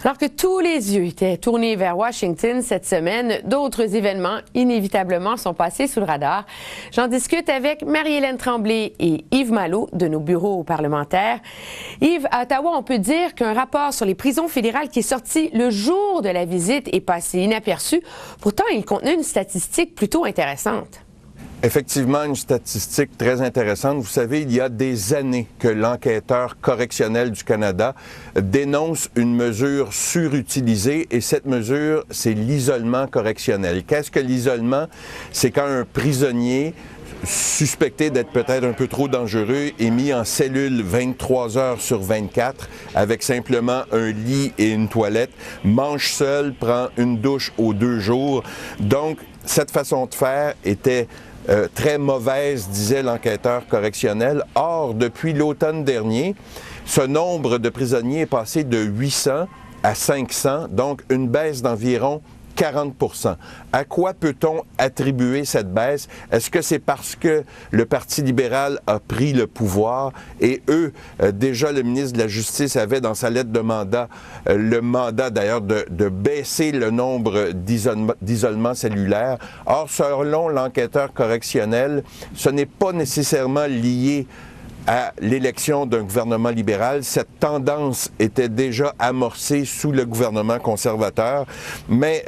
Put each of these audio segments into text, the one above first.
Alors que tous les yeux étaient tournés vers Washington cette semaine, d'autres événements inévitablement sont passés sous le radar. J'en discute avec Marie-Hélène Tremblay et Yves Malo de nos bureaux parlementaires. Yves, à Ottawa, on peut dire qu'un rapport sur les prisons fédérales qui est sorti le jour de la visite est passé inaperçu. Pourtant, il contenait une statistique plutôt intéressante. Effectivement, une statistique très intéressante. Vous savez, il y a des années que l'enquêteur correctionnel du Canada dénonce une mesure surutilisée et cette mesure, c'est l'isolement correctionnel. Qu'est-ce que l'isolement? C'est quand un prisonnier suspecté d'être peut-être un peu trop dangereux est mis en cellule 23 heures sur 24 avec simplement un lit et une toilette, mange seul, prend une douche aux 2 jours. Donc, cette façon de faire était très mauvaise, disait l'enquêteur correctionnel. Or, depuis l'automne dernier, ce nombre de prisonniers est passé de 800 à 500, donc une baisse d'environ 40 %. À quoi peut-on attribuer cette baisse? Est-ce que c'est parce que le Parti libéral a pris le pouvoir et eux, déjà le ministre de la Justice avait dans sa lettre de mandat, le mandat d'ailleurs de baisser le nombre d'isolements cellulaires. Or, selon l'enquêteur correctionnel, ce n'est pas nécessairement lié à l'élection d'un gouvernement libéral. Cette tendance était déjà amorcée sous le gouvernement conservateur, mais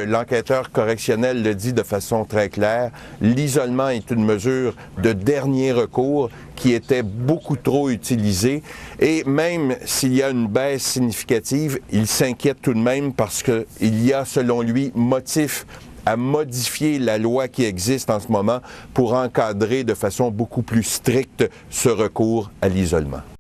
l'enquêteur correctionnel le dit de façon très claire, l'isolement est une mesure de dernier recours qui était beaucoup trop utilisée et même s'il y a une baisse significative, il s'inquiète tout de même parce qu'il y a, selon lui, motif à modifier la loi qui existe en ce moment pour encadrer de façon beaucoup plus stricte ce recours à l'isolement.